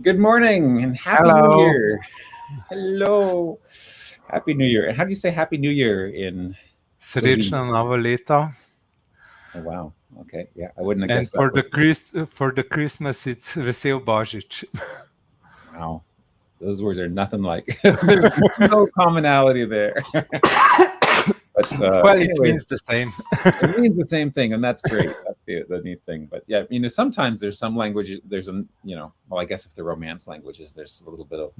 Good morning and Happy New Hello. Year. Hello. Happy New Year. And how do you say Happy New Year in Srećno Slovenian? novo leto. Oh, wow. Okay. Yeah, I wouldn't have And guessed that. for the Christmas, it's Vesel Božić. Wow. Those words are nothing like. There's no commonality there. But Well, anyway, it means the same. it means the same thing, and that's great. That's the neat thing. But yeah, sometimes there's some languages. There's well, I guess if they're Romance languages, there's a little bit of.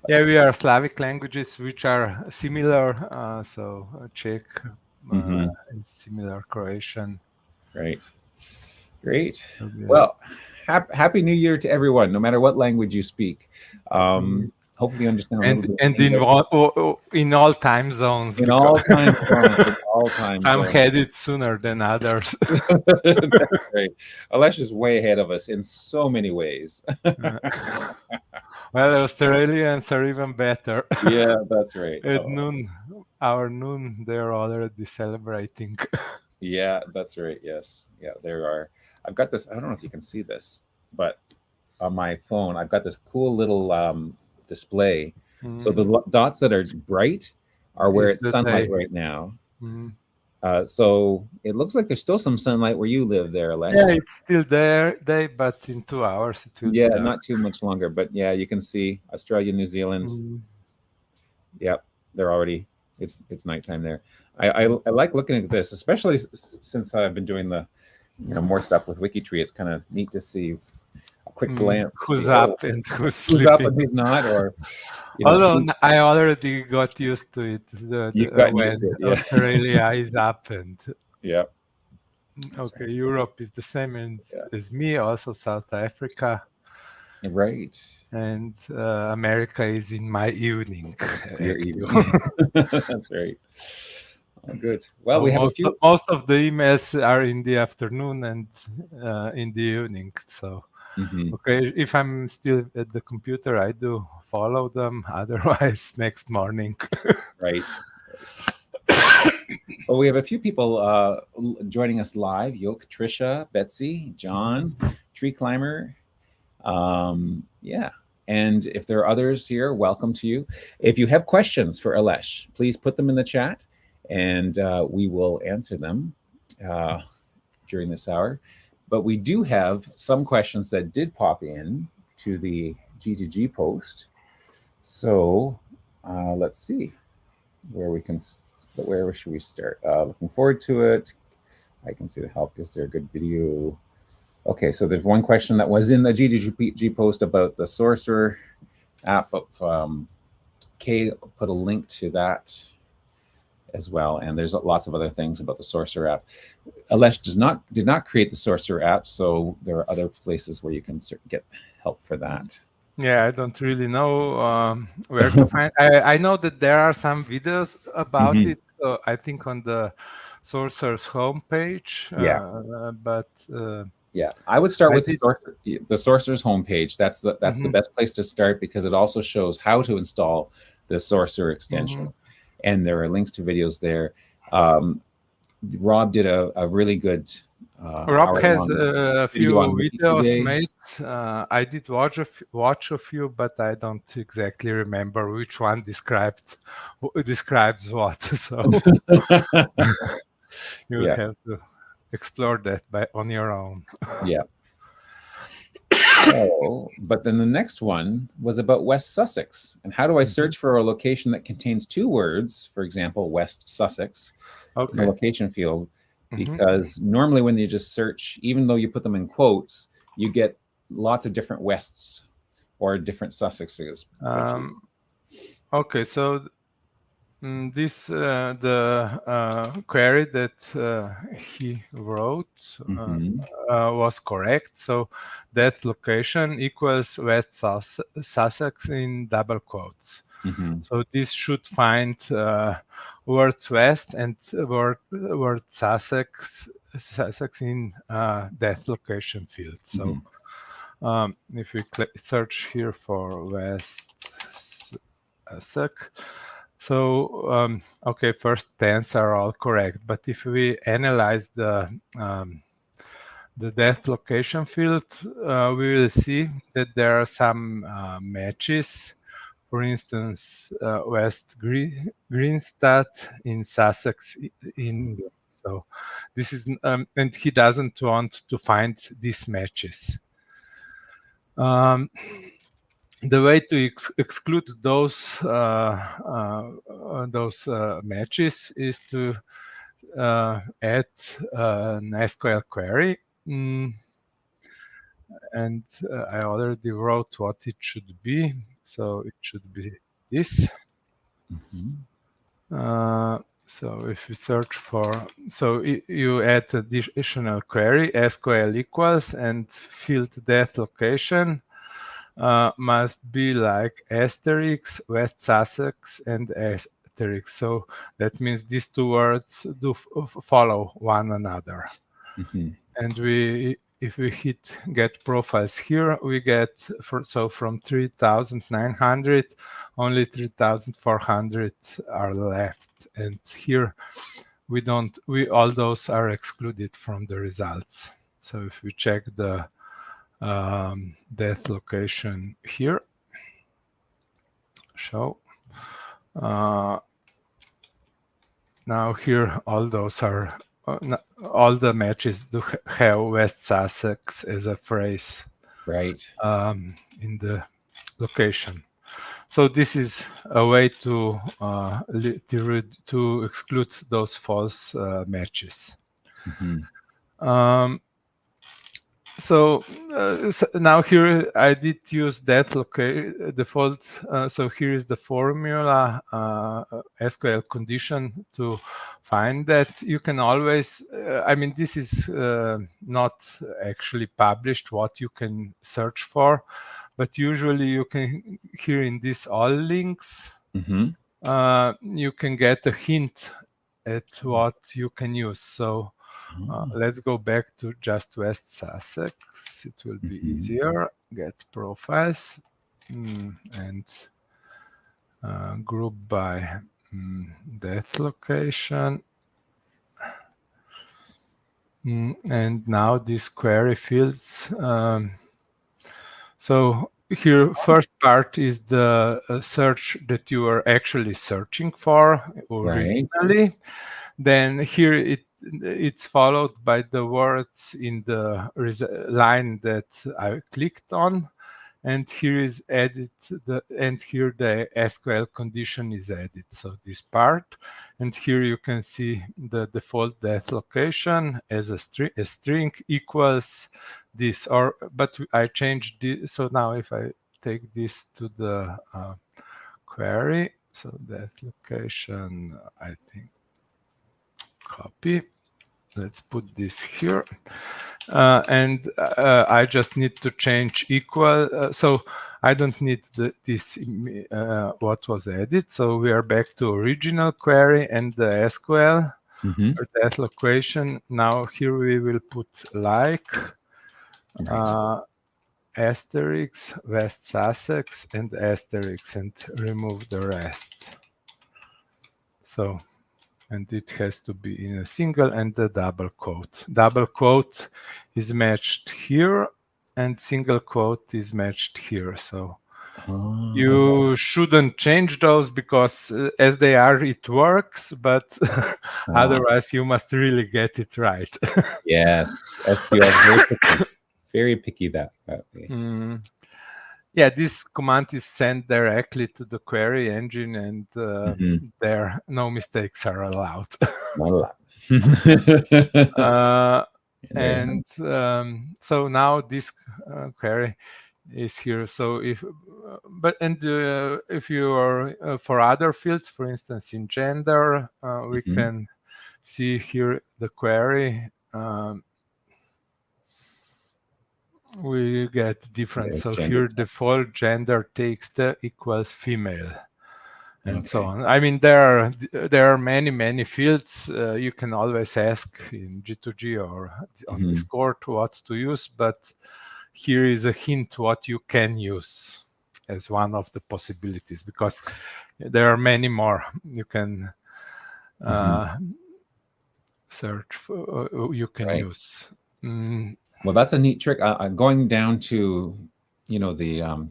Yeah, we are Slavic languages which are similar. So Czech is similar, Croatian. Right. Great. Well, happy New Year to everyone, no matter what language you speak. Hopefully you understand a little bit. In all time zones. In all time zones. Some had it sooner than others. That's right. Aleš is way ahead of us in so many ways. Well, Australians are even better. Yeah, that's right. At our noon, they're already celebrating. Yeah, that's right. Yes. Yeah, there are. I've got this. I don't know if you can see this, but on my phone, I've got this cool little display. So the dots that are bright are where it's sunlight right now. So it looks like there's still some sunlight where you live there, Aleš. Yeah, it's still there, but in 2 hours it will be dark. Not too much longer. But yeah, you can see Australia, New Zealand. Yep, they're already. It's nighttime there. I like looking at this, especially since I've been doing the more stuff with WikiTree. It's kind of neat to see a quick glance. Who's up and who's sleeping. Who's up and who's not, or although I already got used to it. When Australia is up and okay, Europe is the same as me, also South Africa. Right. And America is in my evening. Your evening. That's right. Oh, good. Well, we have most of the emails are in the afternoon and in the evening. So, okay, if I'm still at the computer, I do follow them. Otherwise, next morning. Right. Well, we have a few people joining us live. Yoke, Trisha, Betsy, John, Tree Climber. And if there are others here, welcome to you. If you have questions for Aleš, please put them in the chat and we will answer them during this hour. But we do have some questions that did pop in to the G2G post. So let's see where should we start? Looking forward to it. I can see the help. Is there a good video? Okay, so there's one question that was in the G2G post about the Sorcerer app. Kay put a link to that as well, and there's lots of other things about the Sorcerer app. Aleš did not create the Sorcerer app, so there are other places where you can get help for that. Yeah, I don't really know where to find. I know that there are some videos about it. I think on the Sorcerer's homepage. Yeah, I would start with the Sorcerer's homepage. That's the best place to start because it also shows how to install the Sorcerer extension, and there are links to videos there. Rob did a really good. Rob has a few videos made. I did watch a few, but I don't exactly remember which one describes what. So you have to explore that on your own. Yeah. But then the next one was about West Sussex. And how do I search for a location that contains 2 words, for example, West Sussex, in the location field? Because normally when you just search, even though you put them in quotes, you get lots of different Wests or different Sussexes. Okay, so this the query that he wrote was correct. So that location equals West Sussex in double quotes. So this should find words West and word Sussex in that location field. So if we search here for West Sussex. So, okay, first 10s are all correct, but if we analyze the the death location field, we will see that there are some matches. For instance, West Greenstadt in Sussex, in England. So this is, and he doesn't want to find these matches. The way to exclude those matches is to add an SQL query. And I already wrote what it should be. So it should be this. So if you search for, so you add additional query, SQL equals, and field death location must be like asterisk, West Sussex, and asterisk. So that means these two words do follow one another. And if we hit get profiles here, we get, from 3,900, only 3,400 are left. And here all those are excluded from the results. So if we check the death location here, show. Now here all those are, all the matches do have West Sussex as a phrase, right, in the location. So this is a way to exclude those false matches. So now here I did use that default. So here is the formula, SQL condition to find that. You can always, I mean, this is not actually published what you can search for, but usually you can, here in this all links, you can get a hint at what you can use. So let's go back to just West Sussex. It will be easier. Get profiles and group by death location. And now these query fields. So here, first part is the search that you are actually searching for originally. Right. Then here it's followed by the words in the line that I clicked on, and here is added and here the SQL condition is added. So this part, and here you can see the default death location as a string equals this, but I changed this. So now if I take this to the query, so death location, I think, copy. Let's put this here. And I just need to change equal. So I don't need this what was added. So we are back to original query and the SQL for that location. Now here we will put like asterisk, West Sussex, and asterisk, and remove the rest. So, and it has to be in a single and a double quote. Double quote is matched here, and single quote is matched here. So you shouldn't change those because as they are, it works, but otherwise you must really get it right. Yes, SQL very picky that way. Yeah, this command is sent directly to the query engine, and there no mistakes are allowed. Not allowed. And so now this query is here. So if you are for other fields, for instance in gender, we can see here the query. We get different. So here default gender text equals female, and so on. I mean, there are many fields. You can always ask in G2G or on Discord what to use, but here is a hint what you can use as one of the possibilities, because there are many more. You can search for, you can use. Well, that's a neat trick. Going down to, the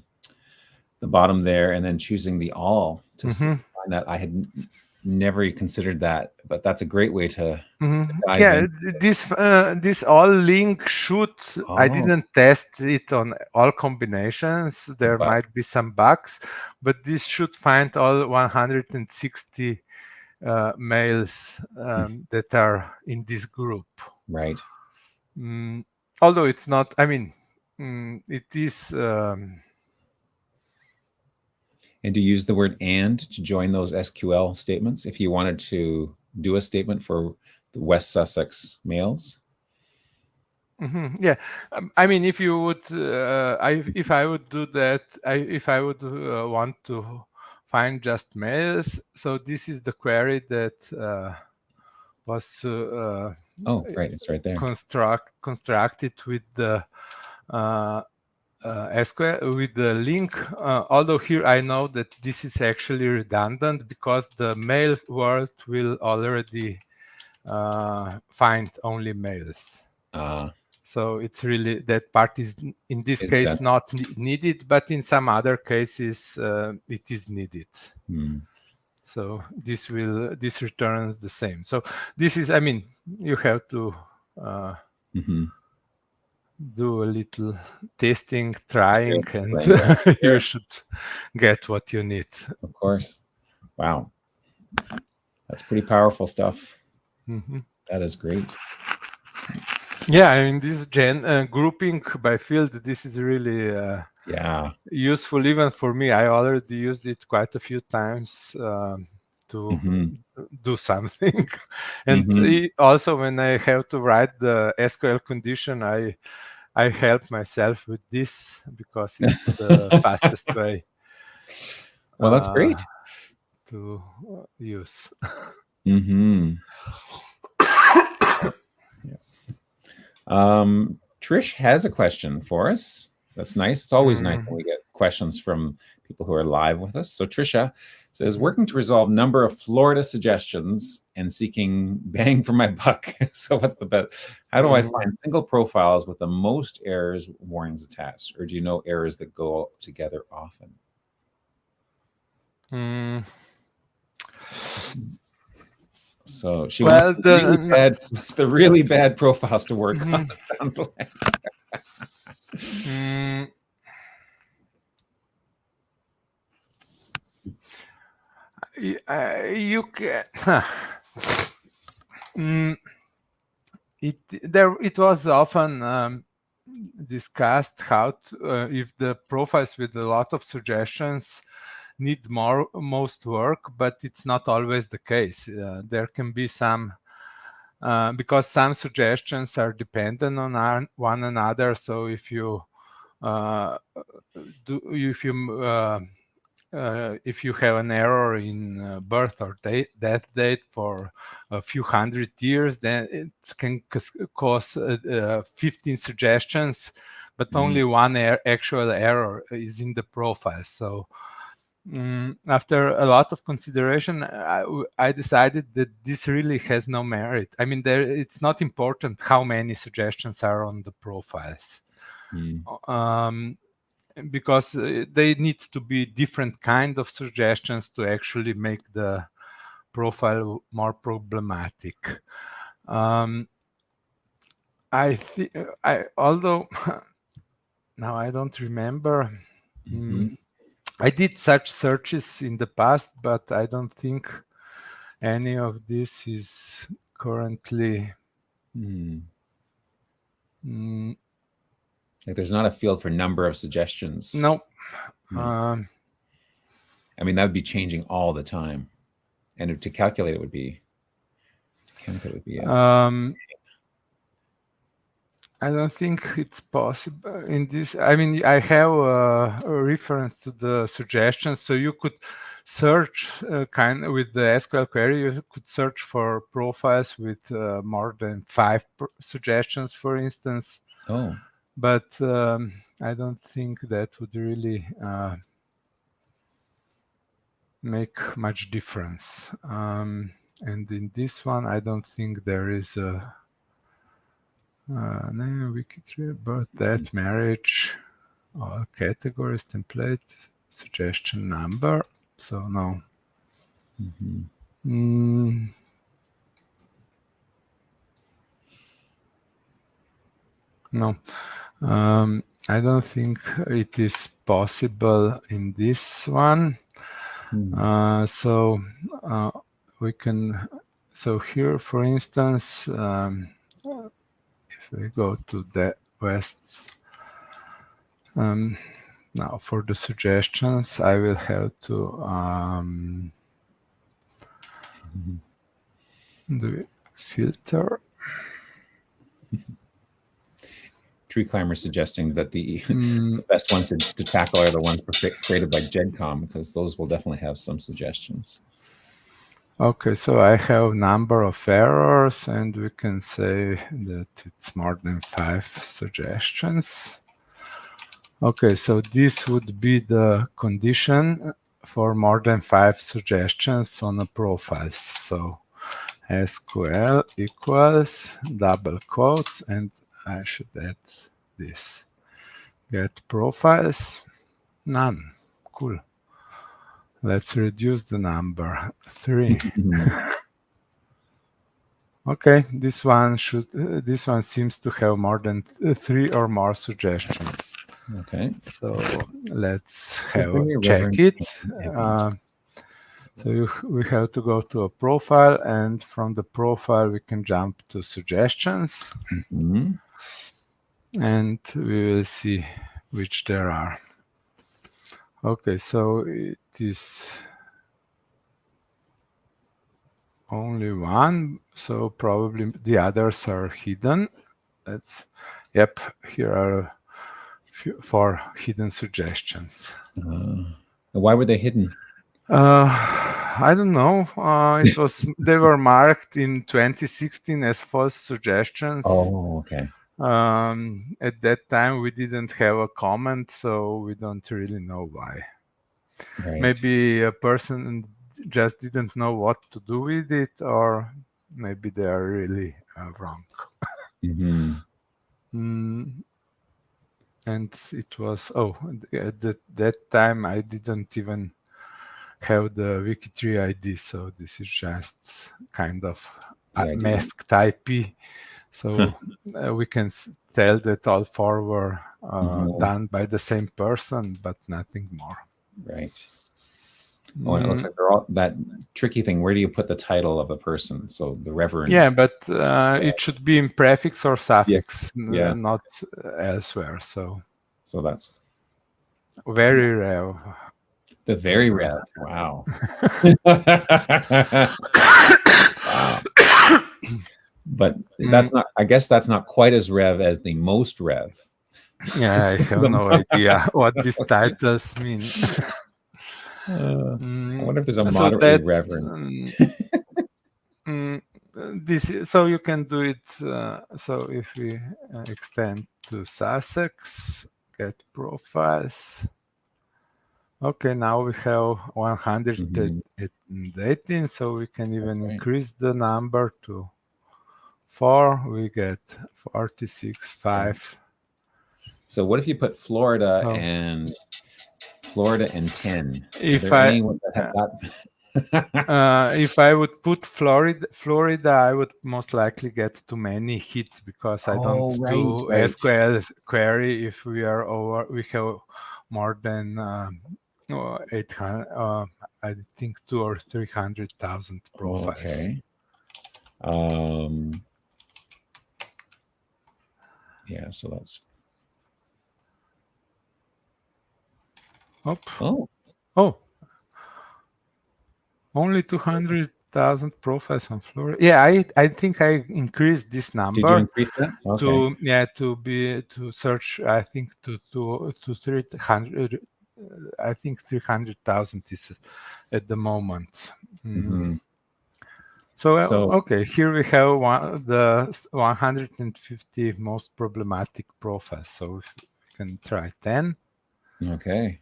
bottom there, and then choosing the all to find that. I had never considered that, but that's a great way to dive in. This all link should. I Oh, didn't test it on all combinations. There but might be some bugs, but this should find all 160 males that are in this group. right. Although it's not. I mean, it is. And to use the word "and" to join those SQL statements if you wanted to do a statement for the West Sussex males. Yeah, I mean, if you would, if I would do that, if I would want to find just males, so this is the query that was right, it's right there. constructed with the SQL with the link. Although here I know that this is actually redundant because the male word will already find only males. So it's really, that part is in this case not needed, but in some other cases it is needed. So this returns the same. So this is, I mean, you have to do a little testing, trying, and you should get what you need. Of course. Wow. That's pretty powerful stuff. That is great. Yeah, I mean, this grouping by field, this is really useful even for me. I already used it quite a few times to do something. And also when I have to write the SQL condition, I help myself with this because it's the fastest way. Well, that's great to use. Trish has a question for us. That's nice. It's always nice when we get questions from people who are live with us. So Trisha says, working to resolve number of Florida suggestions and seeking bang for my buck. So what's the best? How do I find single profiles with the most errors warnings attached? Or do you know errors that go together often? So she wants the really bad profiles to work on, it sounds like. You can. It was often discussed how to, if the profiles with a lot of suggestions need most work, but it's not always the case. There can be some because some suggestions are dependent on one another. So if you if you have an error in birth or death date for a few hundred years, then it can cause 15 suggestions, but only one actual error is in the profile. So after a lot of consideration, I decided that this really has no merit. I mean, it's not important how many suggestions are on the profiles. Because they need to be different kind of suggestions to actually make the profile more problematic. I think, although now I don't remember. I did such searches in the past, but I don't think any of this is currently. Like there's not a field for number of suggestions. No. I mean, that would be changing all the time. And to calculate it would be. I don't think it's possible in this. I mean, I have a reference to the suggestions, so you could search with the SQL query. You could search for profiles with more than 5 suggestions, for instance. But I don't think that would really make much difference. And in this one, I don't think there is a Name, WikiTree, birth, death, marriage, all categories, template, suggestion number. So no. No. I don't think it is possible in this one. So we can, so here, for instance, if we go to the West, now for the suggestions, I will have to do filter. Tree Climber suggesting that the best ones to tackle are the ones created by GenCom, because those will definitely have some suggestions. Okay, so I have number of errors, and we can say that it's more than 5 suggestions. Okay, so this would be the condition for more than 5 suggestions on a profile. So SQL equals double quotes, and I should add this. Get profiles, none. Cool. Let's reduce the number, 3. Okay, this one seems to have more than 3 or more suggestions. Okay. So let's check it. So we have to go to a profile, and from the profile we can jump to suggestions, and we will see which there are. Okay, so it is only one, so probably the others are hidden. Yep, here are 4 hidden suggestions. Why were they hidden? I don't know. They were marked in 2016 as false suggestions. Oh, okay. At that time, we didn't have a comment, so we don't really know why. Right. Maybe a person just didn't know what to do with it, or maybe they are really wrong. And it was, at that time I didn't even have the WikiTree ID, so this is just kind of a masked IP. So we can tell that all 4 were done by the same person, but nothing more. Right. Oh, and it looks like they're all that tricky thing. Where do you put the title of a person? So the reverend. Yeah, but it should be in prefix or suffix, not elsewhere. So that's very rare. The very rare. Wow. Wow. But that's not. I guess that's not quite as rev as the most rev. Yeah, I have no idea what these titles mean. I wonder if there's a moderately reverend. So you can do it. So if we extend to Sussex, get profiles. Okay, now we have 118, so we can even increase the number to 4. We get 46, 5. So what if you put Florida and 10? If I would put Florida, I would most likely get too many hits, because I don't do SQL query if we have more than 800. I think 200,000 or 300,000 profiles. Okay. Yeah, so that's. Only 200,000 profiles on Florida. Yeah, I think I increased this number. Did you increase that? Okay. to search. I think to 300. I think 300,000 is at the moment. So okay, here we have the 150 most problematic profiles. So if we can try 10. Okay.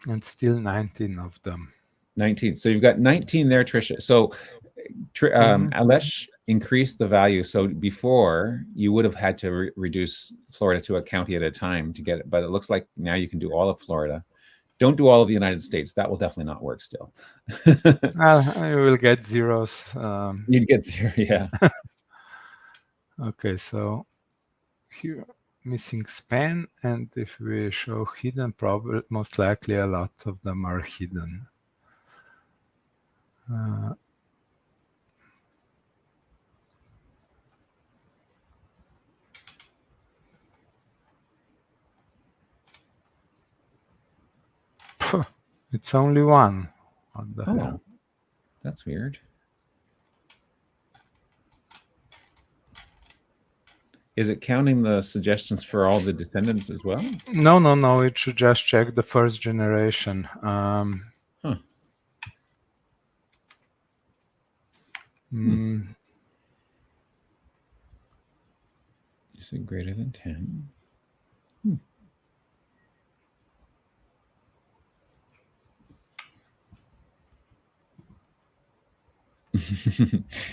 And still 19 of them. 19. So you've got 19 there, Tricia. So Aleš increased the value. So before you would have had to reduce Florida to a county at a time to get it, but it looks like now you can do all of Florida. Don't do all of the United States. That will definitely not work still. You will get zeros. You'd get zero, yeah. Okay, so here missing span, and if we show hidden, probably most likely a lot of them are hidden. It's only one. What the hell? That's weird. Is it counting the suggestions for all the descendants as well? No. It should just check the first generation. You say greater than 10.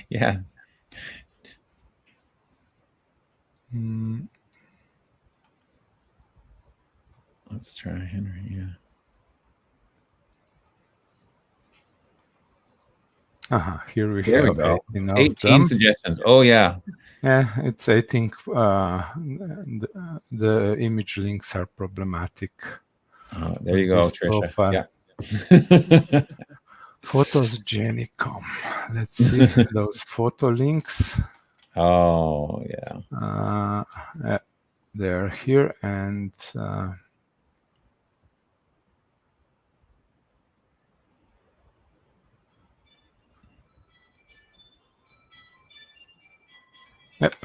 Yeah. Let's try Henry, yeah. Here we There have we go. 18 suggestions. Oh, yeah. Yeah, it's 18. The image links are problematic. There you go, Trisha. Yeah. Photos Genicom. Let's see those photo links. Oh, yeah. They're here, and yep,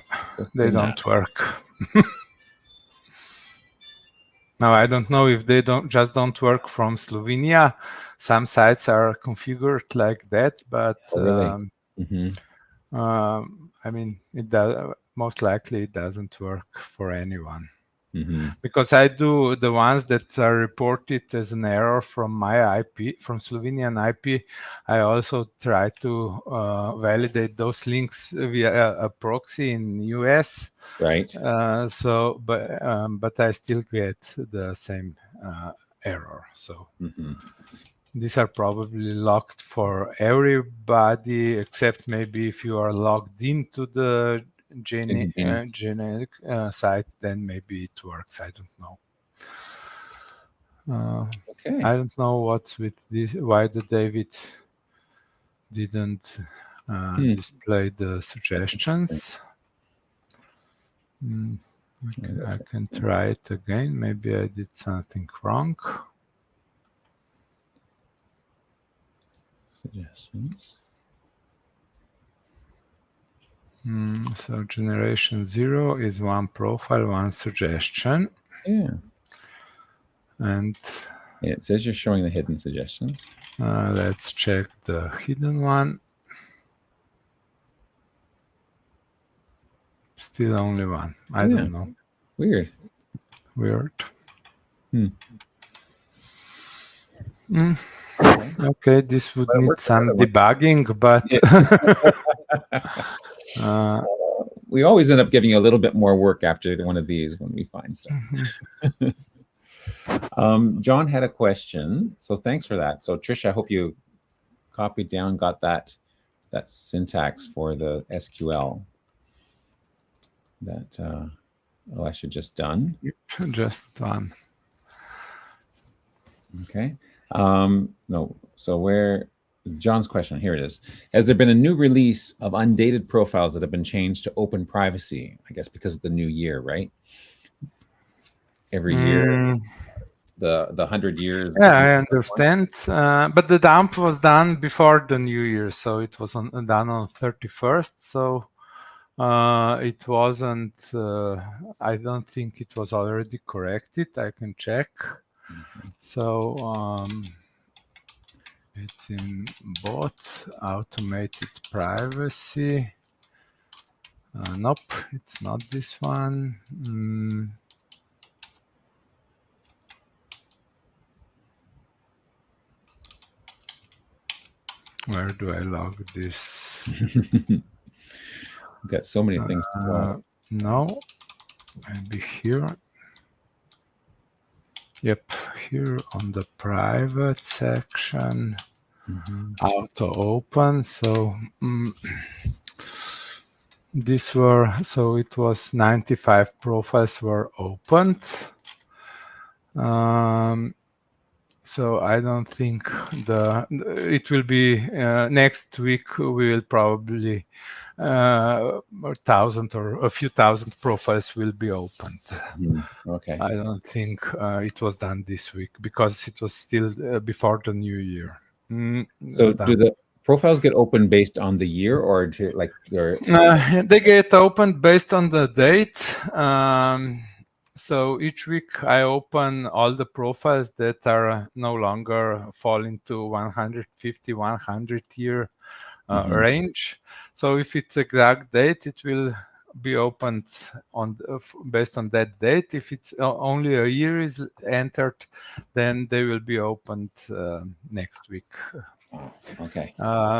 they don't work. Now, I don't know if they don't work from Slovenia. Some sites are configured like that, but really? I mean, it does. Most likely, it doesn't work for anyone. Because I do the ones that are reported as an error from my IP, from Slovenian IP. I also try to validate those links via a proxy in US. Right. But I still get the same error. So these are probably locked for everybody, except maybe if you are logged into the genetic site, then maybe it works. I don't know. I don't know what's with this. Why the David didn't display the suggestions. I can try it again. Maybe I did something wrong. Suggestions. So generation 0 is one profile, one suggestion. Yeah. And it says you're showing the hidden suggestions. Let's check the hidden one. Still only one. I don't know. Weird. Okay, this would need some debugging, but we always end up giving you a little bit more work after one of these when we find stuff. John had a question, so thanks for that. So Trisha, I hope you copied down, got that syntax for the SQL that Aleš had just done. Yep, just done. Okay. No. So where John's question, here it is. Has there been a new release of undated profiles that have been changed to open privacy? I guess because of the new year, right? Every year, the 100 years. Yeah, I understand. But the dump was done before the new year, so it was done on 31st. So it wasn't. I don't think it was already corrected. I can check. So it's in bot automated privacy. Nope, it's not this one. Where do I log this? We've got so many things to talk. No, maybe here. Yep, here on the private section, auto open. So it was 95 profiles were opened. So I don't think it will be next week. We will probably 1,000 or a few thousand profiles will be opened. Okay. I don't think it was done this week because it was still before the new year. So do the profiles get opened based on the year, or they get opened based on the date? So each week I open all the profiles that are no longer fall into 150, 100 year range. So if it's exact date, it will be opened on based on that date. If it's only a year is entered, then they will be opened next week. Okay.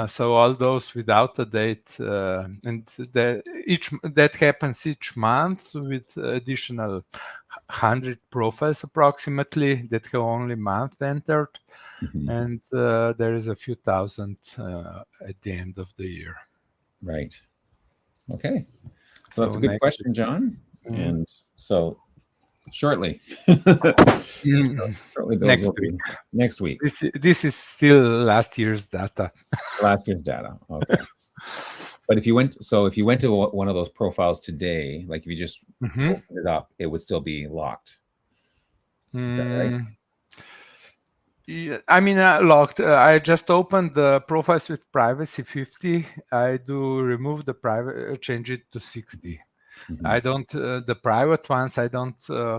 So all those without a date, and that happens each month with additional 100 profiles approximately that have only month entered, and there is a few thousand at the end of the year. Right. Okay. So that's a good question, John. And so shortly. Shortly next week. This is still last year's data. Last year's data. Okay. But if you went to one of those profiles today, like if you just opened it up, it would still be locked. Is that right? Yeah, I mean, locked. I just opened the profiles with privacy 50. I do remove the private, change it to 60. I don't, the private ones, I don't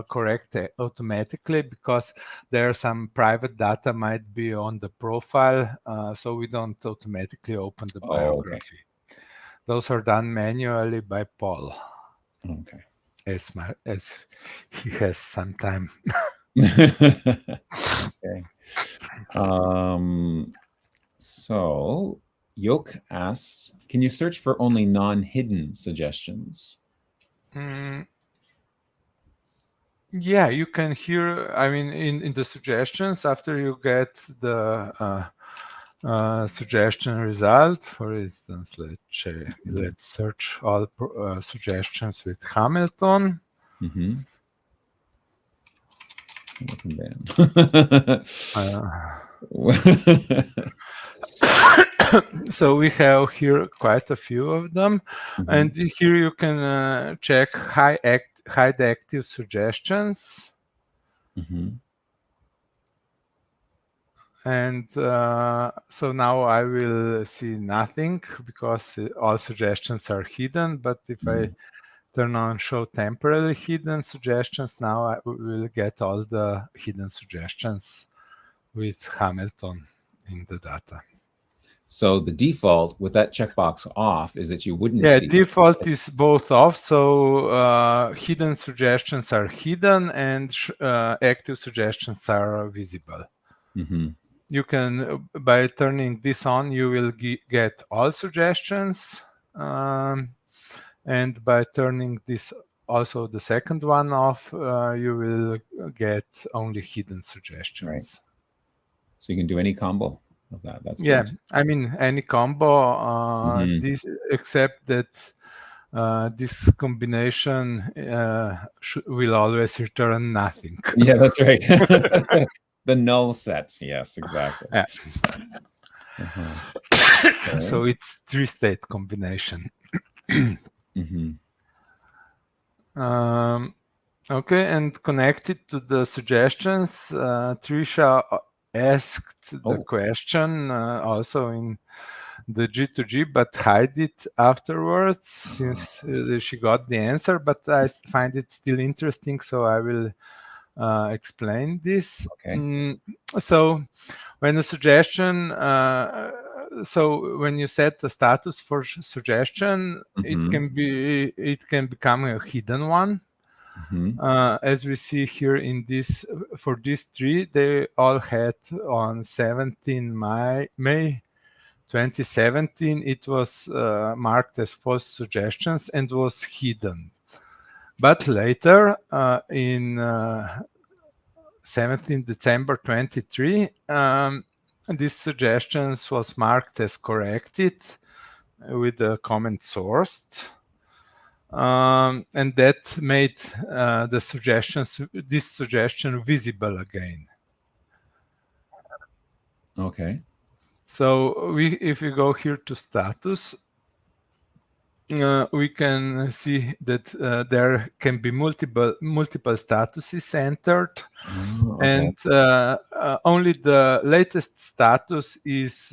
correct automatically because there are some private data might be on the profile. So we don't automatically open the biography. Okay. Those are done manually by Paul. Okay. As he has some time. Okay. So Yoke asks, can you search for only non-hidden suggestions? Yeah, you can hear, I mean, in the suggestions, after you get the suggestion result, for instance, let's search all suggestions with Hamilton. So we have here quite a few of them, and here you can check hide active suggestions. And so now I will see nothing because all suggestions are hidden. But if I turn on show temporarily hidden suggestions, now I will get all the hidden suggestions with Hamilton in the data. So the default with that checkbox off is that you wouldn't see. Yeah, default is both off. So hidden suggestions are hidden and active suggestions are visible. You can, by turning this on, you will get all suggestions. And by turning this also the second one off, you will get only hidden suggestions. Right. So you can do any combo of that. That's good. I mean any combo. This except that this combination will always return nothing. Yeah, that's right. The null set. Yes, exactly. Yeah. So it's 3-state combination. Okay, and connected to the suggestions, Trisha asked the question also in the G2G, but hide it afterwards since she got the answer. But I find it still interesting, so I will explain this. Okay. So when a suggestion, so when you set the status for suggestion, it can become a hidden one. As we see here in this, for these three, they all had on 17 May 2017, it was marked as false suggestions and was hidden. But later, in 17 December 23, these suggestions was marked as corrected with the comment sourced. And that made this suggestion visible again. Okay. So if we go here to status, we can see that there can be multiple statuses entered, Okay. and only the latest status is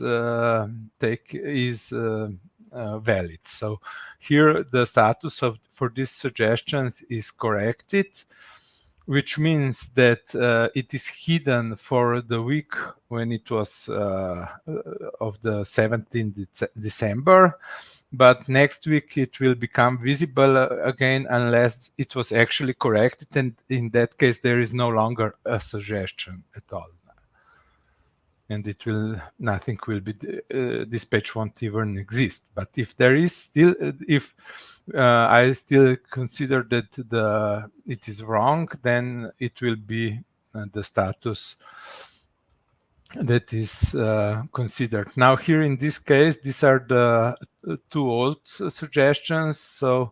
valid. So here the status for these suggestions is corrected, which means that it is hidden for the week when it was of the 17th December. But next week it will become visible again unless it was actually corrected, and in that case there is no longer a suggestion at all, and nothing will be this page won't even exist. But if there is still, if I still consider that it is wrong, then it will be the status that is considered. Now here in this case, these are the two old suggestions. So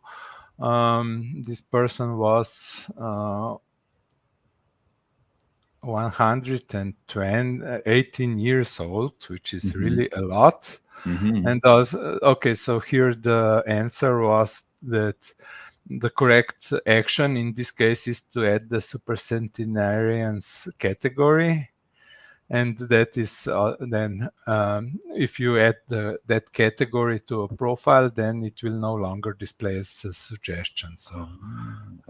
this person was 18 years old, which is really a lot. And also, okay, so here the answer was that the correct action in this case is to add the supercentenarians category. And that is then, if you add that category to a profile, then it will no longer display as a suggestion. So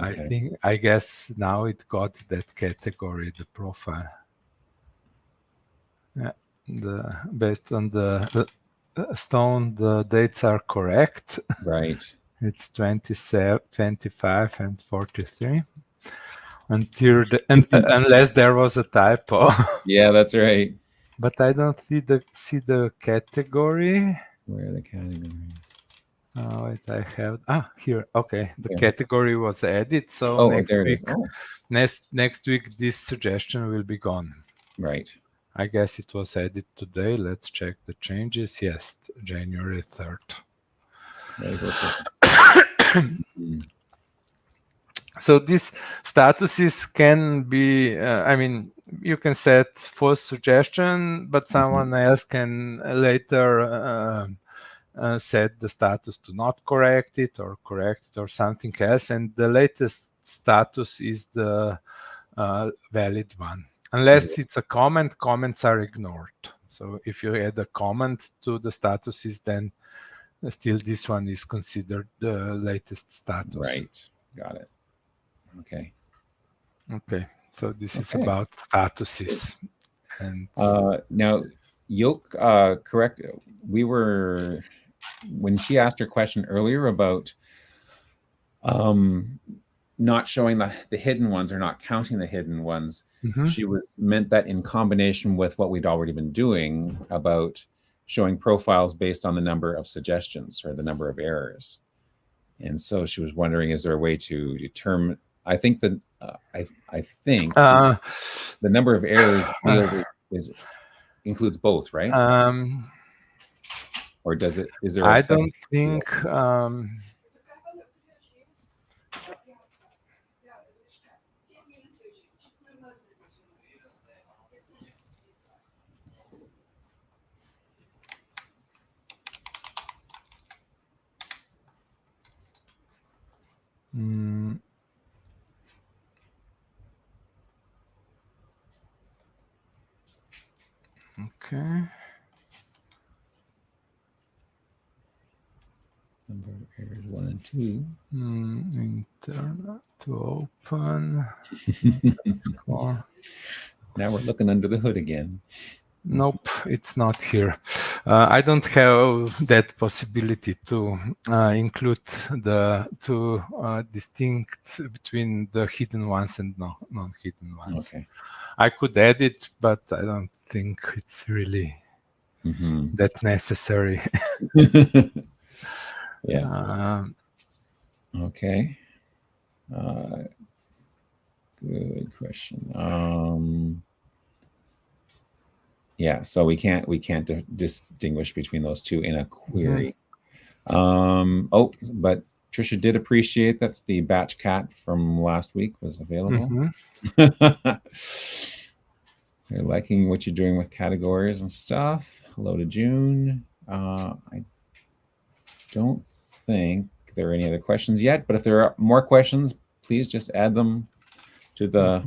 okay. I guess now it got that category, the profile. Yeah, based on the stone, the dates are correct. Right. It's 27, 25, and 43. Unless there was a typo. Yeah, that's right. But I don't see the category. Where are the categories? Oh, wait, I have here. Okay, the category was added. So next week this suggestion will be gone. Right. I guess it was added today. Let's check the changes. Yes, January 3rd. So these statuses can be, I mean, you can set false suggestion, but someone else can later set the status to not correct it or correct it or something else. And the latest status is the valid one. Unless it's a comment, comments are ignored. So if you add a comment to the statuses, then still this one is considered the latest status. Right. Got it. Okay. Okay. So this is about statuses. And now, Yoke, correct. When she asked her question earlier about not showing the hidden ones or not counting the hidden ones, she meant that in combination with what we'd already been doing about showing profiles based on the number of suggestions or the number of errors. And so she was wondering, is there a way to determine? I think that I think the number of errors includes both, right? Or does it? Is there? I don't think. Okay. Number of errors 1 and 2. Internet to open. Now we're looking under the hood again. Nope, it's not here. I don't have that possibility to include the two distinct between the hidden ones and non-hidden ones. Okay. I could add it, but I don't think it's really that necessary. Yeah. Okay. Good question. Yeah, so we can't distinguish between those two in a query. Oh, but Trisha did appreciate that the batch cat from last week was available. You're liking what you're doing with categories and stuff. Hello to June. I don't think there are any other questions yet, but if there are more questions, please just add them to the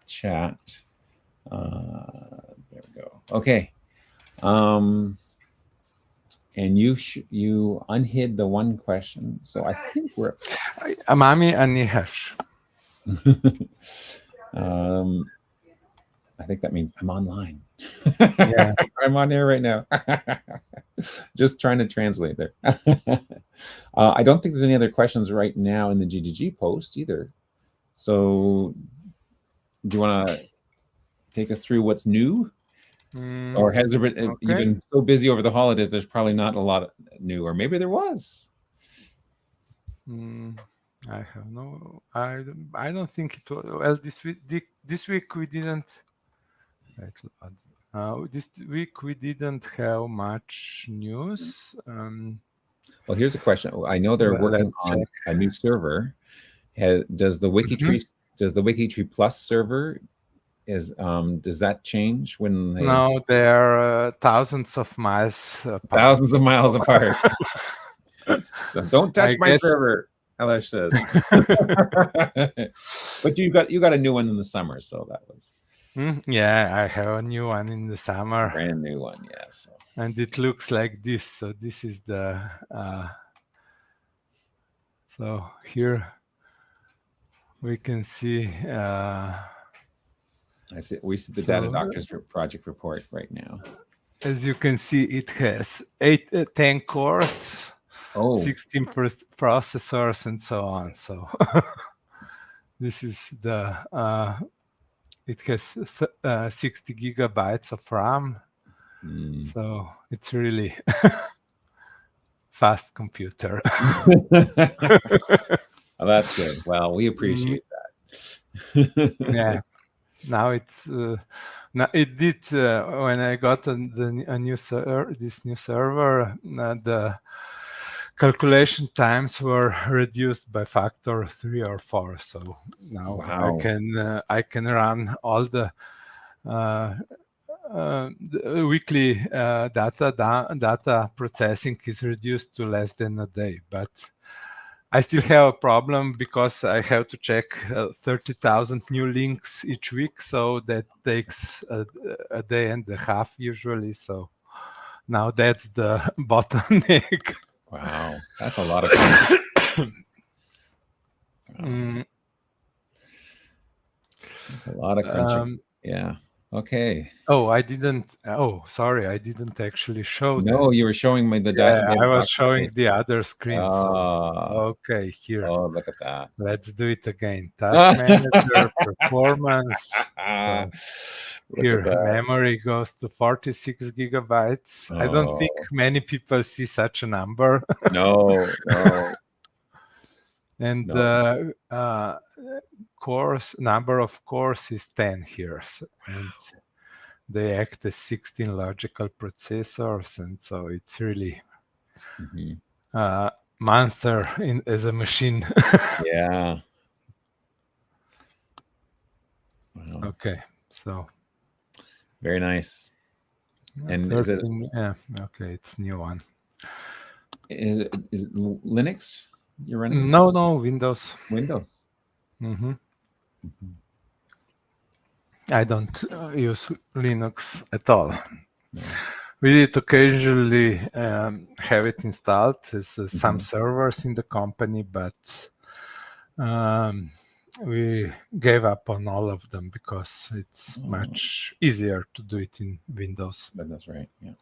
chat. There we go. Okay. And you unhid the one question, so I think we're Amami Anihash. I think that means I'm online. Yeah. I'm on air right now. Just trying to translate there. I don't think there's any other questions right now in the GDG post either. So do you want to take us through what's new? Or has there been, you've been so busy over the holidays, there's probably not a lot new, or maybe there was. I have no, I don't think it was, well, this week we didn't, this week we didn't have much news. Well, here's a question. I know they're working on a new server. Does the WikiTree Plus server does that change when they... No, they're thousands of miles apart. Thousands of miles apart. So don't touch my server, Aleš says. But you got a new one in the summer, so that was... Yeah, I have a new one in the summer. Brand new one, yes. And it looks like this. So this is the... so here we can see... we see the Data Doctors project report right now. As you can see, it has 10 cores, 16 processors, and so on. So this is the... it has 60 gigabytes of RAM. So it's really fast computer. Oh, that's good. Well, we appreciate that. Yeah. Now it's now it did when I got a new this new server, the calculation times were reduced by factor 3 or 4. So now I can run all the weekly data processing is reduced to less than a day, but I still have a problem because I have to check 30,000 new links each week. So that takes a day and a half usually. So now that's the bottleneck. Wow, that's a lot of fun. A lot of crunching. Yeah. Okay. Oh, I didn't. Oh, sorry, I didn't actually show. No, that. You were showing me the data. Yeah, I was showing the other screen. Okay, here. Oh, look at that. Let's do it again. Task manager, performance. Here, memory goes to 46 gigabytes. I don't think many people see such a number. No. And the number of cores is 10 here. And they act as 16 logical processors. And so it's really monster as a machine. Yeah. Wow. Okay, so very nice. And 13, is it? Yeah. Okay, it's new one. Is it Linux you're running? No, Windows. Windows. I don't use Linux at all. No. We did occasionally have it installed as some servers in the company, but we gave up on all of them because it's much easier to do it in Windows. That's right. Yeah.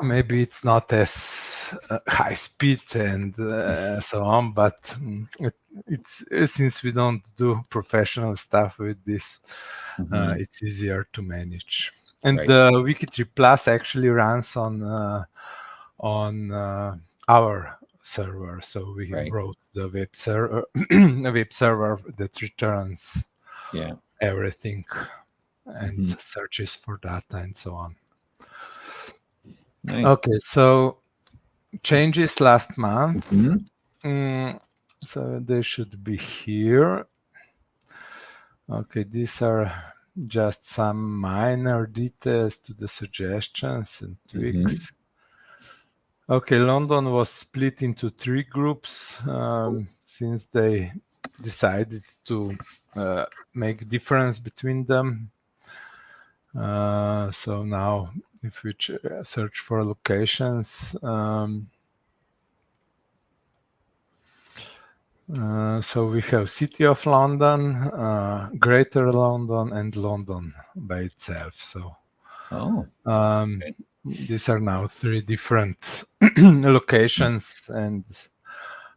Maybe it's not as high speed and so on, but it's since we don't do professional stuff with this, it's easier to manage. And the WikiTree Plus actually runs on our server. So we wrote the web server, that returns everything and searches for data and so on. Nice. Okay, so changes last month. So they should be here. Okay, these are just some minor details to the suggestions and tweaks. Okay, London was split into 3 groups since they decided to make difference between them. So now if we search for locations, so we have City of London, Greater London, and London by itself. So these are now 3 different locations, and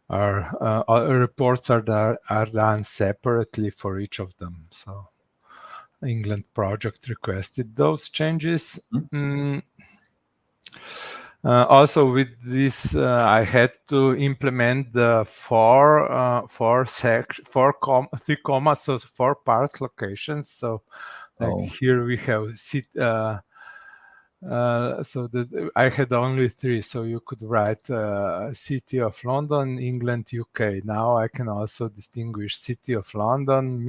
our reports are done separately for each of them. So England project requested those changes. Also with this, I had to implement the 3 commas, so 4 part locations. So like here we have so that I had only 3, so you could write City of London, England, UK. Now I can also distinguish City of London,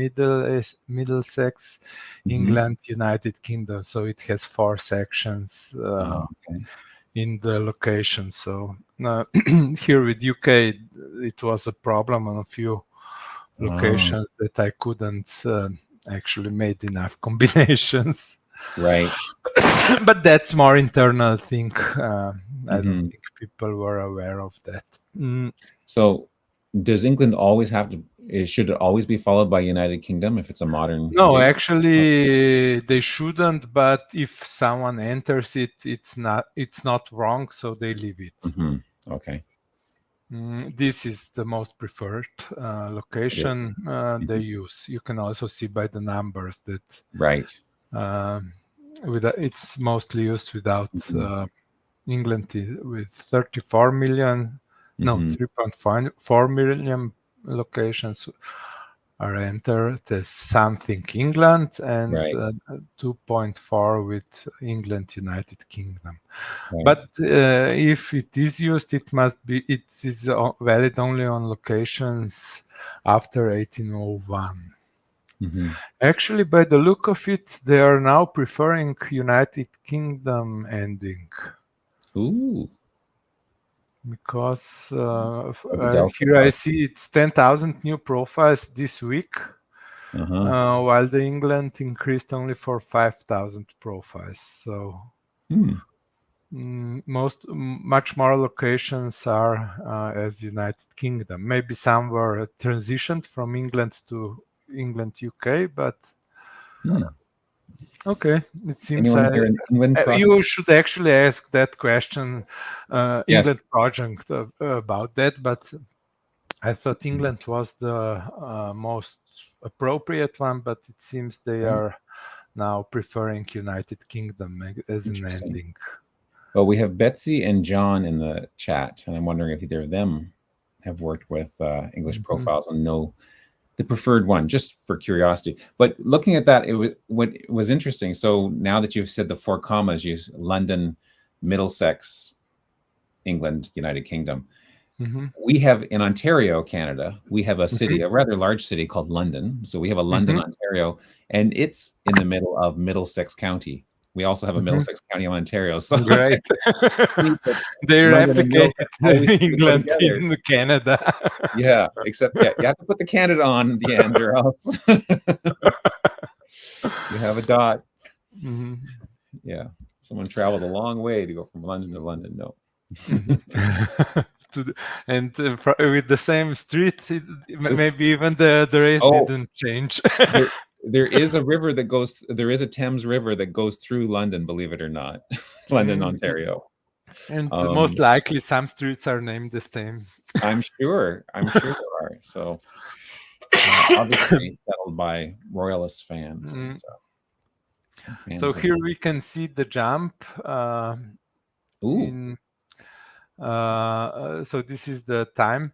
Middlesex, England, United Kingdom. So it has 4 sections in the location. So here with UK, it was a problem on a few locations that I couldn't actually made enough combinations. Right. But that's more internal thing. I don't think people were aware of that. So does England always have to, should it always be followed by United Kingdom if it's a modern? No, actually they shouldn't, but if someone enters it, it's not wrong, so they leave it. Okay. This is the most preferred location they use. You can also see by the numbers that it's mostly used without England with 34 million, 3.4 million locations are entered as something England, and 2.4 with England, United Kingdom. But if it is used, it is valid only on locations after 1801. Actually, by the look of it, they are now preferring United Kingdom ending. Because here I see it's 10,000 new profiles this week, while the England increased only for 5,000 profiles. So much more locations are as United Kingdom. Maybe some were transitioned from England to England, UK, but okay, it seems you should actually ask that question, England project about that, but I thought England was the most appropriate one, but it seems they are now preferring United Kingdom as an ending. Well, we have Betsy and John in the chat, and I'm wondering if either of them have worked with English profiles and know the preferred one, just for curiosity. But looking at that, what was interesting. So now that you've said the 4 commas, use London, Middlesex, England, United Kingdom. We have in Ontario, Canada, we have a city, a rather large city called London. So we have a London, Ontario, and it's in the middle of Middlesex County. We also have a Middlesex County, Ontario. So great. They replicated England in Canada. Yeah, except you have to put the Canada on the end, or else you have a dot. Yeah, someone traveled a long way to go from London to London. No. And with the same street, maybe even the race didn't change. There is a river that goes. There is a Thames River that goes through London. Believe it or not, London, Ontario. And most likely, some streets are named the same. I'm sure there are. So obviously settled by royalist fans. So here we can see the jump in. So this is the time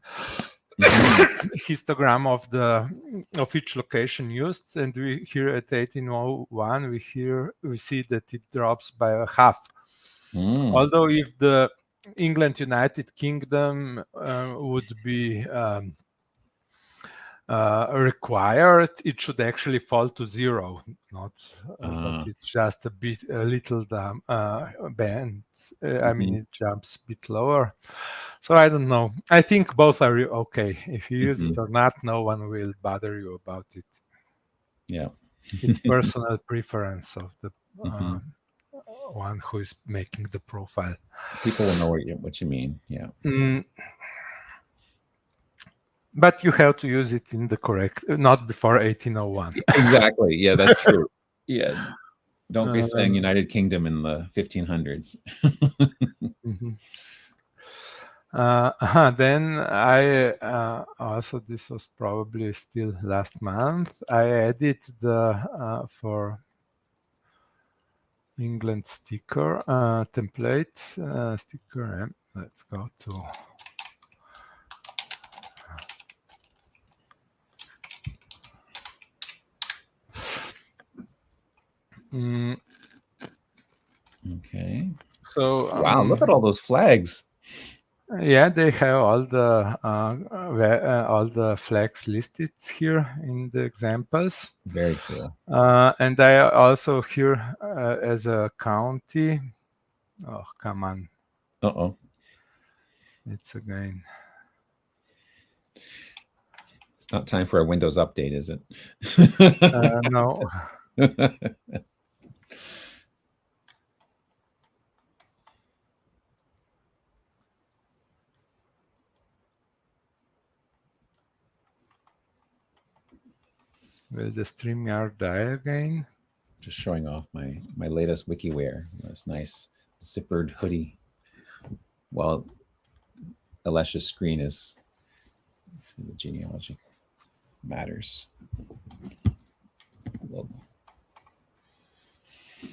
histogram of each location used, and we here at 1801 we see that it drops by a half. Although if the England United Kingdom would be required, it should actually fall to 0, not but it's just a little band. I mean, it jumps a bit lower. So I don't know. I think both are okay. If you use it or not, no one will bother you about it. Yeah. It's personal preference of the one who is making the profile. People will know what you mean. Yeah. But you have to use it in the correct, not before 1801. Exactly. Yeah, that's true. Yeah. Don't be saying United Kingdom in the 1500s. Then I also, this was probably still last month, I added the for England sticker template sticker. Let's go to Okay. So wow, look at all those flags. Yeah, they have all the flags listed here in the examples. Very cool. And I also here as a county. Oh, come on. Uh-oh. It's again. It's not time for a Windows update, is it? No. Will the StreamYard die again? Just showing off my latest WikiWare. This nice zippered hoodie. While Alesh's screen is the genealogy matters.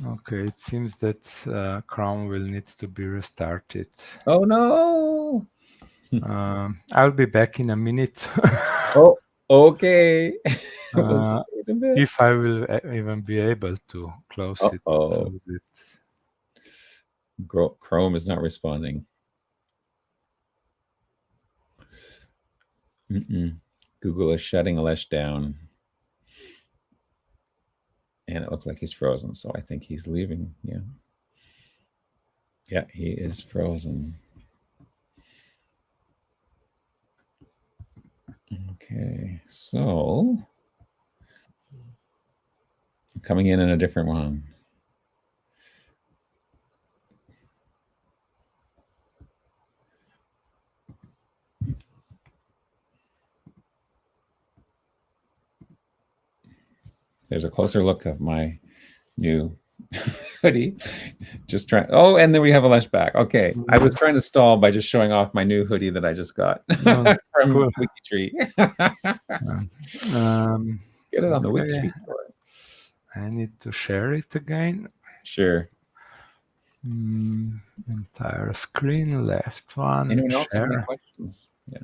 Okay, it seems that Chrome will need to be restarted. Oh no! I'll be back in a minute. Oh, okay. If I will even be able to close it. Chrome is not responding. Google is shutting Aleš down. And it looks like he's frozen, so I think he's leaving. Yeah. Yeah, he is frozen. Okay, so coming in a different one. There's a closer look of my new hoodie. Just trying. Oh, and then we have Aleš back. Okay, I was trying to stall by just showing off my new hoodie that I just got from WikiTree. Get it on the WikiTree store. I need to share it again. Sure. Entire screen, left one. Anyone else have any questions? Yeah.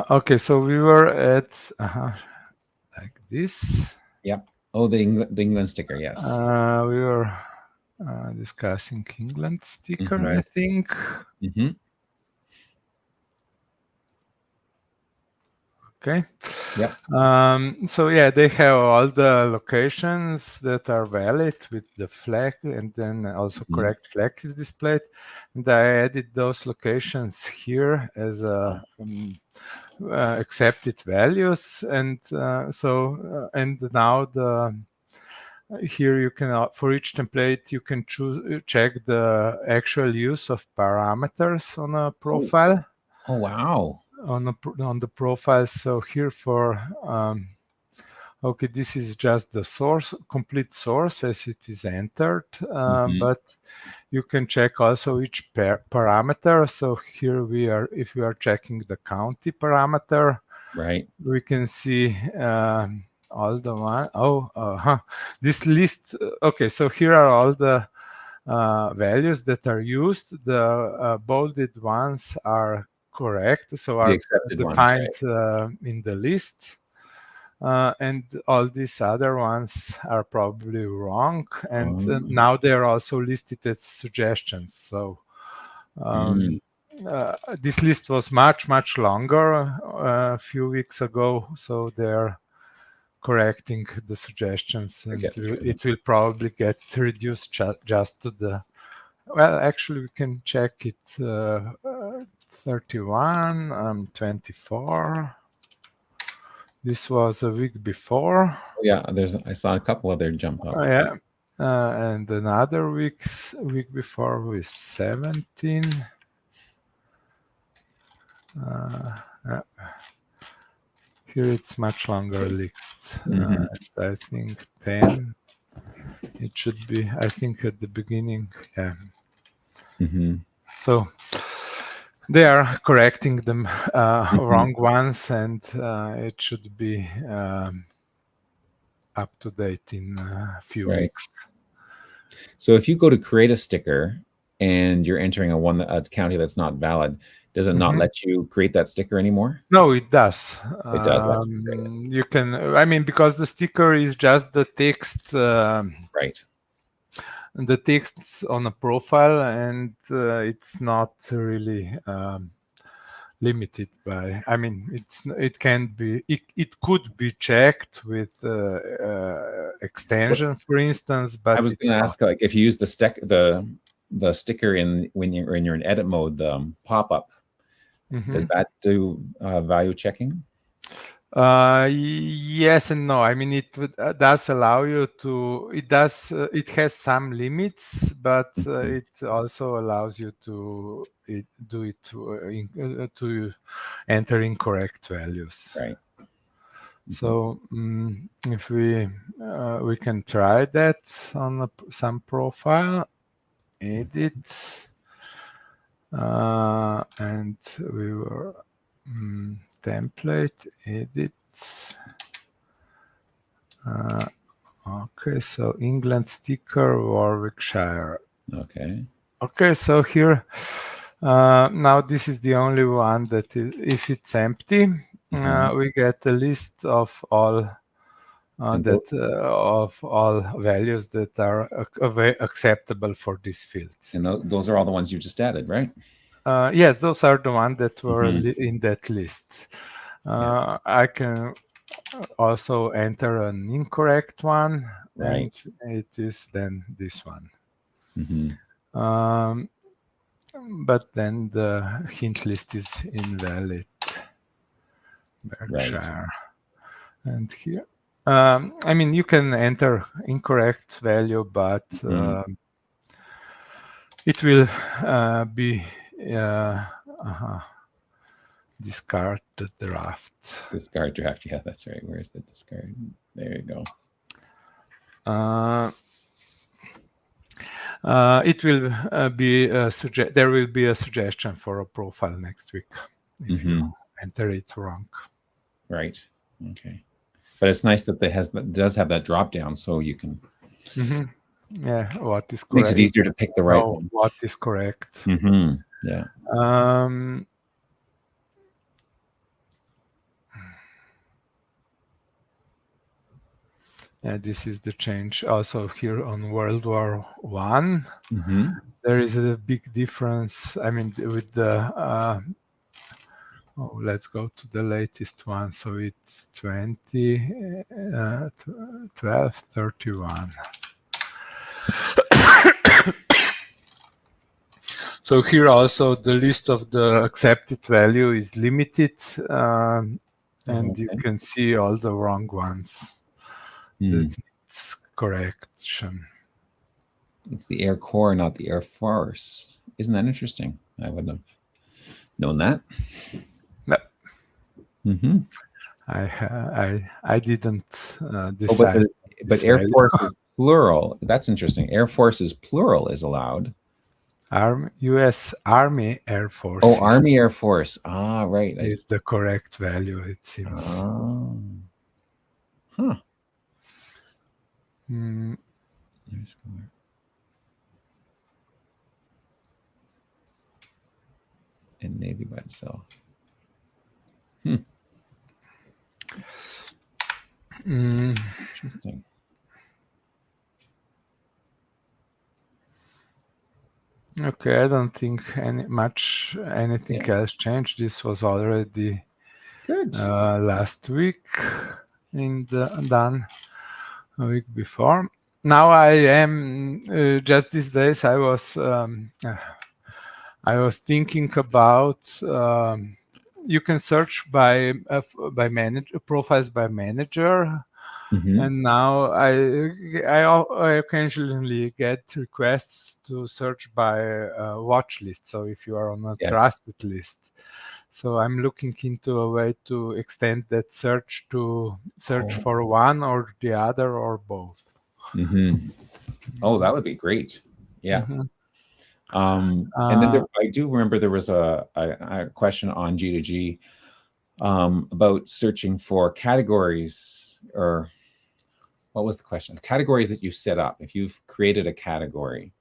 Okay, so we were at like this. Yep. Oh, the England sticker. Yes. We were discussing England sticker, I think. Okay. Yep. So yeah, they have all the locations that are valid with the flag, and then also correct flag is displayed. And I added those locations here as accepted values, and and now here you can for each template you can check the actual use of parameters on a profile. Oh wow. On the profile. So here for okay, this is just the source, complete source as it is entered, but you can check also each parameter. So here we are, if we are checking the county parameter, right, we can see all the one. This list. Okay, so here are all the values that are used. The bolded ones are correct, so The are accepted ones, defined right? in the list. And all these other ones are probably wrong. And now they are also listed as suggestions. So this list was much longer a few weeks ago. So they're correcting the suggestions, and it will probably get reduced just to the. Well, actually, we can check it. 31, 24. This was a week before. Oh, yeah, I saw a couple of their jump up. Yeah, and another week before was 17. Here it's much longer list. I think 10. It should be, I think, at the beginning. Yeah. So they are correcting the wrong ones, and it should be up to date in a few weeks. So if you go to create a sticker and you're entering a county that's not valid, does it not let you create that sticker anymore? No, it does. It does. You can, I mean, because the sticker is just the text. Right. The text on a profile, and it's not really limited by. I mean, it could be checked with extension, for instance. But I was going to ask, like, if you use the sticker when you're in edit mode, the pop-up, does that do value checking? Yes and no. I mean, it does allow you to. It does. It has some limits, but it also allows you to do it to enter incorrect values. Right. So if we can try that on some profile, edit, and we were. Template, edit. Okay, so England sticker, Warwickshire. Okay, so here, now this is the only one that if it's empty, we get a list of all of all values that are acceptable for this field. And those are all the ones you just added, right? Yes, those are the ones that were in that list. I can also enter an incorrect one, and it is then this one. But then the hint list is invalid. Berkshire. And here, I mean, you can enter incorrect value, but it will be discard the draft. Discard draft, yeah, that's right. Where's the discard? There you go. It will be there will be a suggestion for a profile next week if you enter it wrong. Right. Okay. But it's nice that it does have that drop down, so you can. Yeah, what is correct? Makes it easier to pick the right one. What is correct? Yeah. Yeah, this is the change. Also here on World War I, there is a big difference. I mean, with the let's go to the latest one. So it's 1231. So here also the list of the accepted value is limited, and you can see all the wrong ones that needs correction. It's the Air Corps, not the Air Force. Isn't that interesting? I wouldn't have known that. No. I didn't decide. But Air Force is plural. That's interesting. Air Force is plural is allowed. U.S. Army Air Force. Oh, Army Air Force. Ah, right. Is the correct value, it seems. Huh. Mm. And Navy by itself. Interesting. Okay, I don't think anything else changed. This was already good last week done a week before. Now I am just these days. I was thinking about you can search by manager profiles by manager. And now I occasionally get requests to search by watch list. So if you are on a trusted list, so I'm looking into a way to extend that search to search for one or the other or both. Oh, that would be great. Yeah. And then I do remember there was a question on G2G about searching for categories, or what was the question? Categories that you set up. If you've created a category,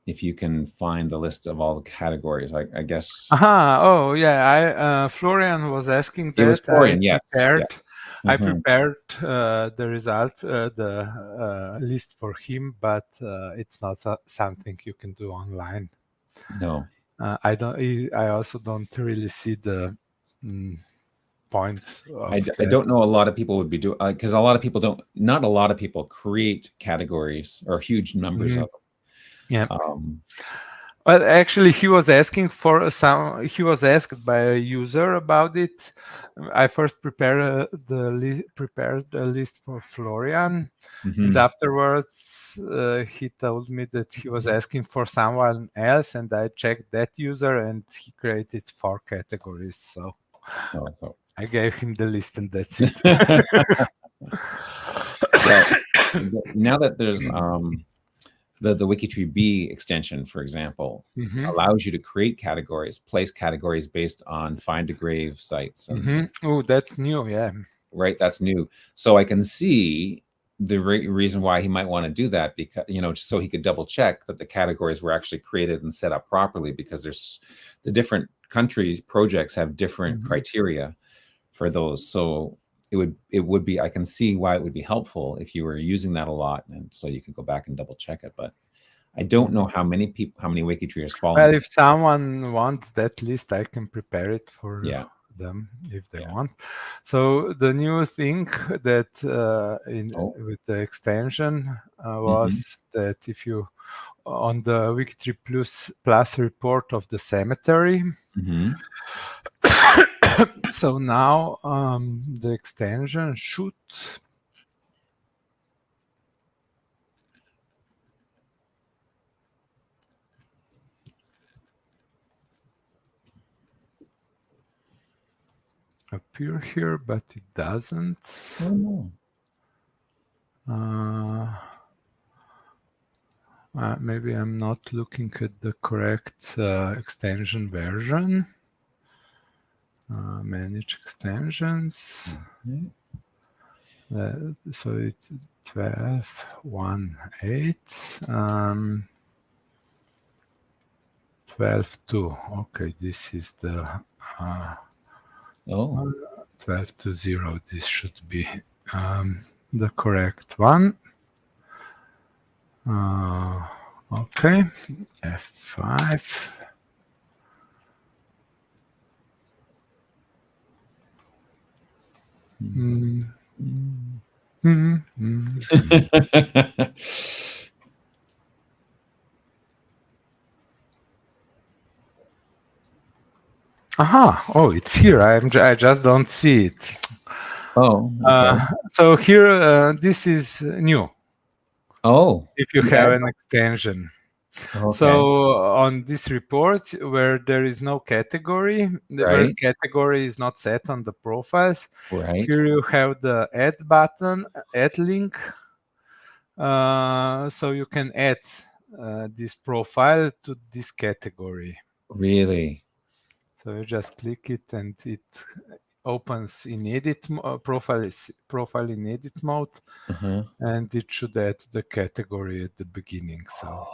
if you can find the list of all the categories, I guess. Oh yeah, Florian was asking that. It was Florian, I prepared the result, the list for him, but it's not something you can do online. No. I also don't really see the point. I don't know. A lot of people would be doing, because a lot of people not a lot of people create categories or huge numbers of them. Yeah. Well, actually, he was asking for he was asked by a user about it. I first prepared the list for Florian, and afterwards he told me that he was asking for someone else, and I checked that user, and he created 4 categories. So I gave him the list, and that's it. Now that there's the WikiTree B extension, for example, allows you to create categories, place categories based on find a grave sites. Oh, that's new, yeah. Right, that's new. So I can see the reason why he might want to do that, because so he could double check that the categories were actually created and set up properly, because there's the different countries projects have different criteria for those. So it would be, I can see why it would be helpful if you were using that a lot, and so you could go back and double check it. But I don't know how many WikiTreeers follow. Well, if someone wants that list, I can prepare it for them if they want. So the new thing that with the extension was that if you on the WikiTree Plus report of the cemetery. So now the extension should appear here, but it doesn't. Maybe I'm not looking at the correct extension version. Manage extensions. So it's 12.1.8. 12.2. Okay, this is the 12.2.0. This should be the correct one. Okay, F5. Oh, it's here. I just don't see it. So here, this is new. If you have an extension. So on this report, where there is no category, where category is not set on the profiles, here you have the add button, add link. So you can add this profile to this category. Really? So you just click it, and it opens in edit profile in edit mode, and it should add the category at the beginning. So,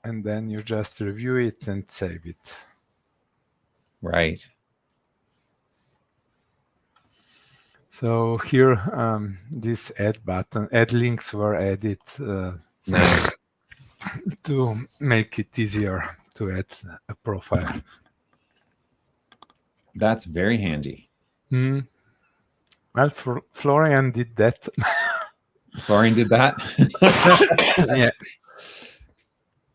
and then you just review it and save it. Right. So here, this add links were added to make it easier to add a profile. That's very handy. Well, Florian did that. Florian did that? Yeah.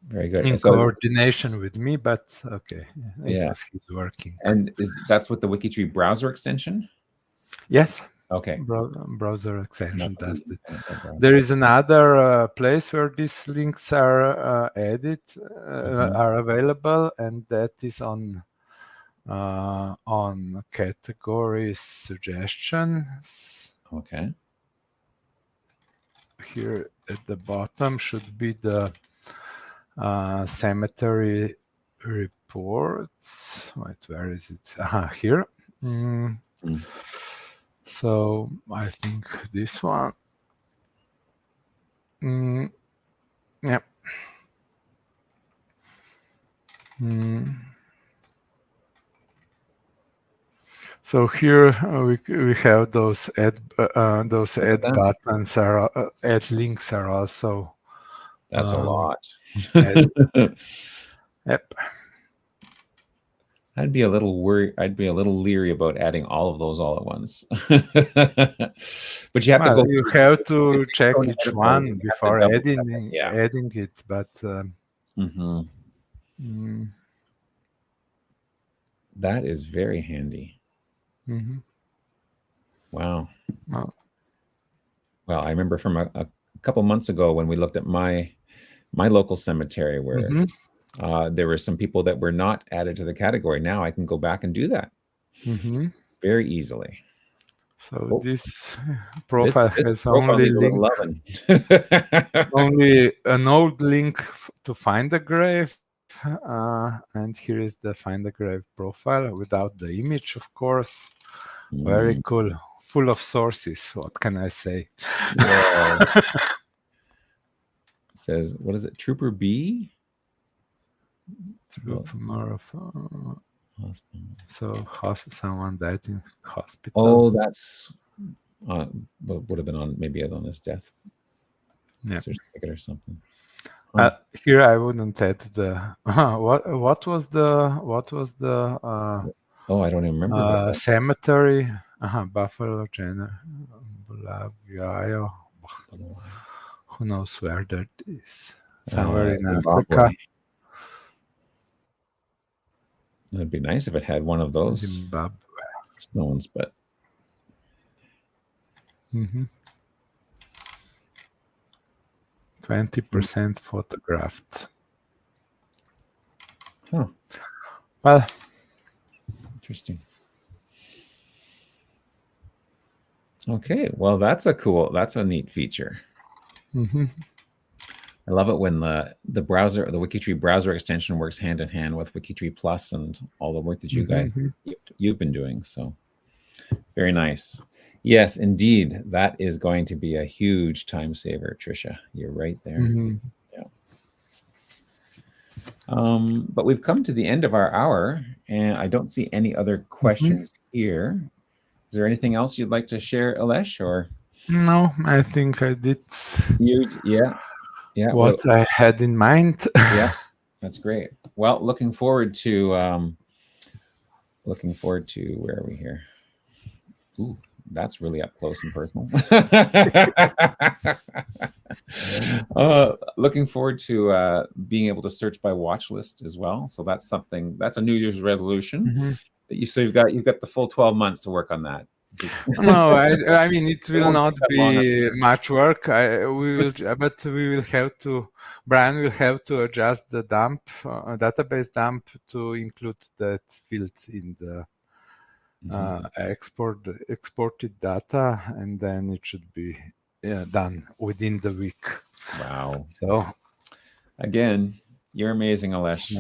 Very good. In coordination with me, but okay. It was his working. And that's with the WikiTree browser extension? Yes. Okay. Browser extension does it. There is another place where these links are added, are available, and that is on categories suggestions. Okay. Here at the bottom should be the cemetery reports. Wait, where is it? Here. So I think this one. Yep. So here we have those add buttons add links are also. That's a lot. Yep. I'd be a little worried. I'd be a little leery about adding all of those all at once. But you have to go. You have to check each one before adding it. But that is very handy. Wow. Well, I remember from a couple months ago when we looked at my local cemetery where there were some people that were not added to the category. Now I can go back and do that very easily. So this profile has only an old link to find the grave. And here is the find the grave profile without the image, of course. Very cool. Full of sources. What can I say? Yeah. Says, what is it? Trooper B? Trooper Marathon. So someone died in hospital. Oh, that's would have been on his death certificate or something. Here I wouldn't add the what was the I don't even remember cemetery Buffalo General. Who knows where that is? Somewhere in Africa. It'd be nice if it had one of those Zimbabwe stones, but 20% photographed. Well, interesting. Okay, well, that's a neat feature. I love it when the WikiTree browser extension works hand in hand with WikiTree Plus and all the work that you guys you've been doing. So very nice. Yes, indeed, that is going to be a huge time saver, Tricia. You're right there. Yeah. But we've come to the end of our hour, and I don't see any other questions here. Is there anything else you'd like to share, Aleš? Or no, I think I did. What I had in mind. Yeah, that's great. Well, looking forward to where are we here? Ooh, that's really up close and personal. Looking forward to being able to search by watch list as well. So that's a New Year's resolution that you've got the full 12 months to work on that. No, I mean it will not be much work. Brian will have to adjust the database dump to include that field in the exported data, and then it should be done within the week. Wow! So again, you're amazing, Aleš.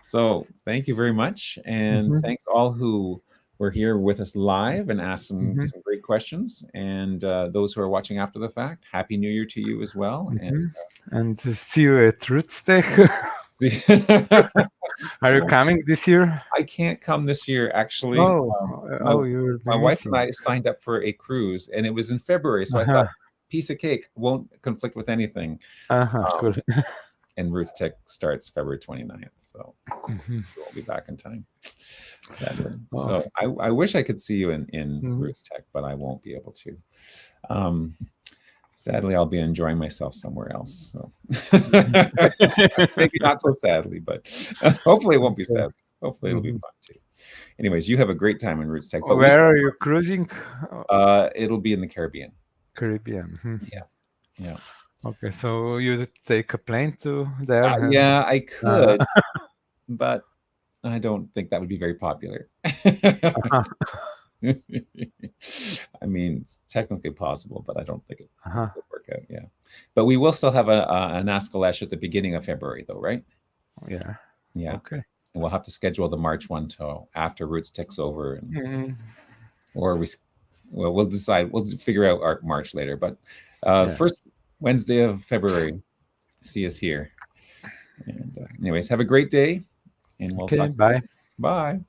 So thank you very much, and thanks all who were here with us live and asked some great questions. And those who are watching after the fact, Happy New Year to you as well. And see you at RootsTech. Are you coming this year? I can't come this year, actually. My wife and I signed up for a cruise, and it was in February, so I thought, piece of cake, won't conflict with anything. Cool. And RootsTech starts February 29th, so we'll be back in time, sadly. So I wish I could see you in RootsTech, but I won't be able to. Sadly, I'll be enjoying myself somewhere else. So maybe not so sadly, but hopefully it won't be sad. Hopefully it'll be fun too. Anyways, you have a great time in RootsTech. But where are you cruising? It'll be in the Caribbean. Yeah. Okay, so you take a plane to there? Yeah, I could, but I don't think that would be very popular. I mean, it's technically possible, but I don't think it would work out. Yeah, but we will still have an Ask Aleš at the beginning of February, though, right? Yeah. Okay. And we'll have to schedule the March one till after RootsTech's over, or we'll decide. We'll figure out our March later. But first Wednesday of February, see us here. And anyways, have a great day, and we'll talk. Bye. Bye.